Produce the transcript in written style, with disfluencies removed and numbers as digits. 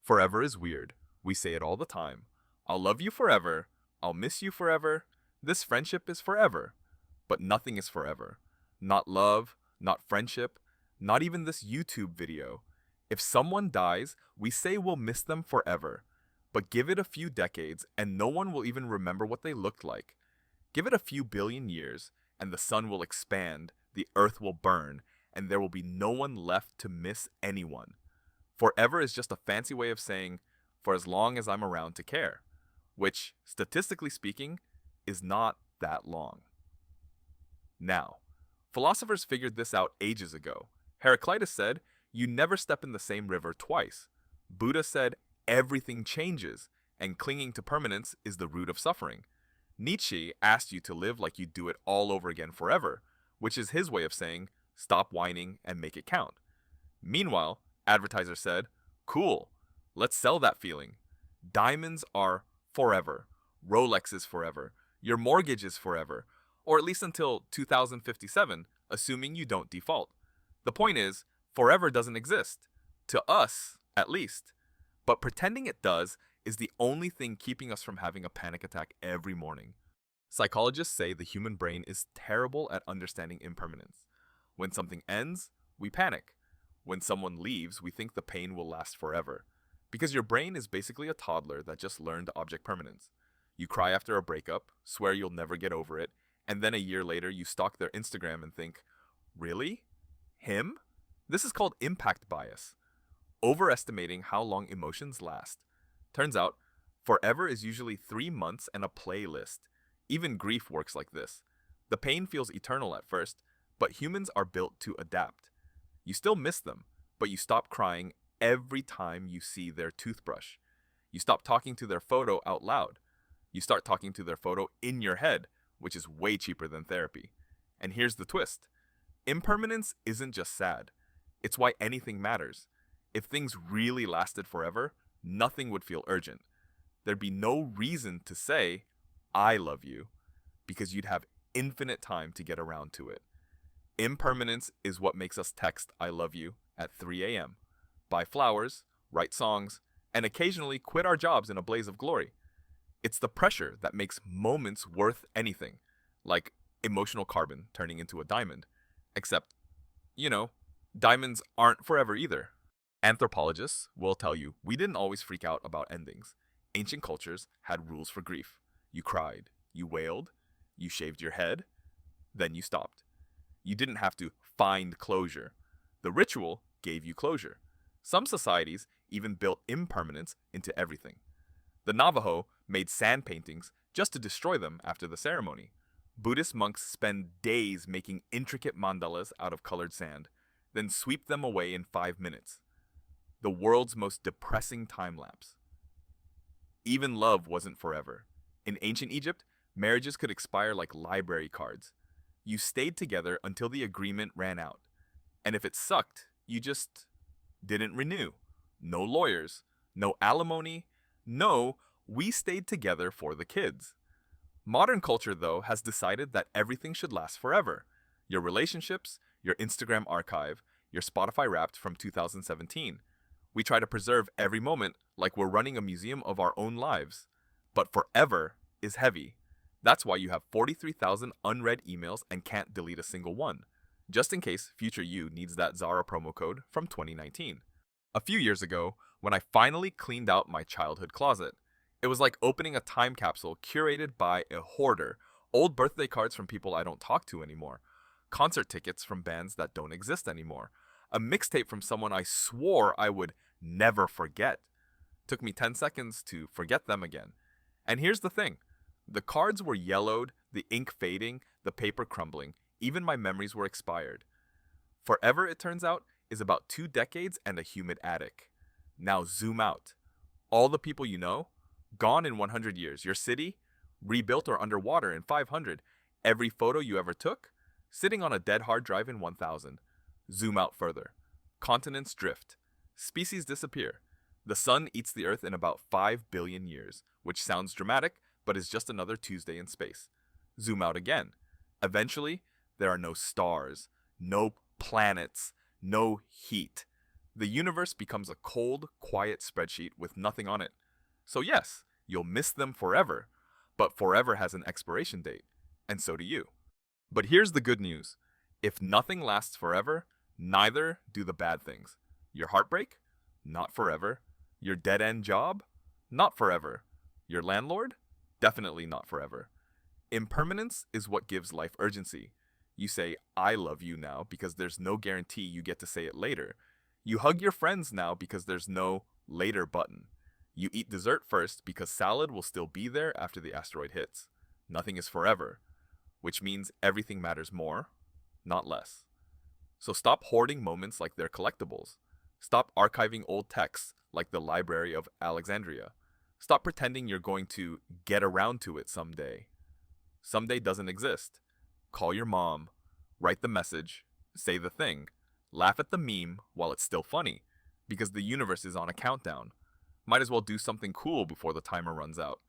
Forever is weird. We say it all the time. I'll love you forever. I'll miss you forever. This friendship is forever. But nothing is forever. Not love, not friendship, not even this YouTube video. If someone dies, we say we'll miss them forever. But give it a few decades and no one will even remember what they looked like. Give it a few billion years and the sun will expand, the earth will burn, and there will be no one left to miss anyone. Forever is just a fancy way of saying, for as long as I'm around to care, which, statistically speaking, is not that long. Now, philosophers figured this out ages ago. Heraclitus said, you never step in the same river twice. Buddha said, everything changes, and clinging to permanence is the root of suffering. Nietzsche asked you to live like you do it all over again forever, which is his way of saying, stop whining and make it count. Meanwhile, advertisers said, cool, let's sell that feeling. Diamonds are forever. Rolex is forever. Your mortgage is forever. Or at least until 2057, assuming you don't default. The point is, forever doesn't exist. To us, at least. But pretending it does is the only thing keeping us from having a panic attack every morning. Psychologists say the human brain is terrible at understanding impermanence. When something ends, we panic. When someone leaves, we think the pain will last forever. Because your brain is basically a toddler that just learned object permanence. You cry after a breakup, swear you'll never get over it, and then a year later you stalk their Instagram and think, really? Him? This is called impact bias. Overestimating how long emotions last. Turns out, forever is usually 3 months and a playlist. Even grief works like this. The pain feels eternal at first, but humans are built to adapt. You still miss them, but you stop crying every time you see their toothbrush. You stop talking to their photo out loud. You start talking to their photo in your head, which is way cheaper than therapy. And here's the twist. Impermanence isn't just sad. It's why anything matters. If things really lasted forever, nothing would feel urgent. There'd be no reason to say, I love you, because you'd have infinite time to get around to it. Impermanence is what makes us text I love you at 3 a.m., buy flowers, write songs, and occasionally quit our jobs in a blaze of glory. It's the pressure that makes moments worth anything, like emotional carbon turning into a diamond. Except, diamonds aren't forever either. Anthropologists will tell you we didn't always freak out about endings. Ancient cultures had rules for grief. You cried, you wailed, you shaved your head, then you stopped. You didn't have to find closure. The ritual gave you closure. Some societies even built impermanence into everything. The Navajo made sand paintings just to destroy them after the ceremony. Buddhist monks spend days making intricate mandalas out of colored sand, then sweep them away in 5 minutes. The world's most depressing time lapse. Even love wasn't forever. In ancient Egypt, marriages could expire like library cards. You stayed together until the agreement ran out. And if it sucked, you just didn't renew. No lawyers, no alimony, no, we stayed together for the kids. Modern culture, though, has decided that everything should last forever. Your relationships, your Instagram archive, your Spotify Wrapped from 2017. We try to preserve every moment like we're running a museum of our own lives. But forever is heavy. That's why you have 43,000 unread emails and can't delete a single one, just in case future you needs that Zara promo code from 2019. A few years ago, when I finally cleaned out my childhood closet, it was like opening a time capsule curated by a hoarder, old birthday cards from people I don't talk to anymore, concert tickets from bands that don't exist anymore, a mixtape from someone I swore I would never forget. Took me 10 seconds to forget them again. And here's the thing. The cards were yellowed, the ink fading, the paper crumbling. Even my memories were expired. Forever, it turns out, is about 2 decades and a humid attic. Now zoom out. All the people you know, gone in 100 years. Your city, rebuilt or underwater in 500. Every photo you ever took, sitting on a dead hard drive in 1000. Zoom out further. Continents drift. Species disappear. The sun eats the earth in about 5 billion years, which sounds dramatic, but is just another Tuesday in space. Zoom out again. Eventually, there are no stars, no planets, no heat. The universe becomes a cold, quiet spreadsheet with nothing on it. So yes, you'll miss them forever, but forever has an expiration date, and so do you. But here's the good news. If nothing lasts forever, neither do the bad things. Your heartbreak? Not forever. Your dead-end job? Not forever. Your landlord? Definitely not forever. Impermanence is what gives life urgency. You say, I love you now because there's no guarantee you get to say it later. You hug your friends now because there's no later button. You eat dessert first because salad will still be there after the asteroid hits. Nothing is forever, which means everything matters more, not less. So stop hoarding moments like they're collectibles. Stop archiving old texts like the Library of Alexandria. Stop pretending you're going to get around to it someday. Someday doesn't exist. Call your mom, write the message, say the thing, laugh at the meme while it's still funny, because the universe is on a countdown. Might as well do something cool before the timer runs out.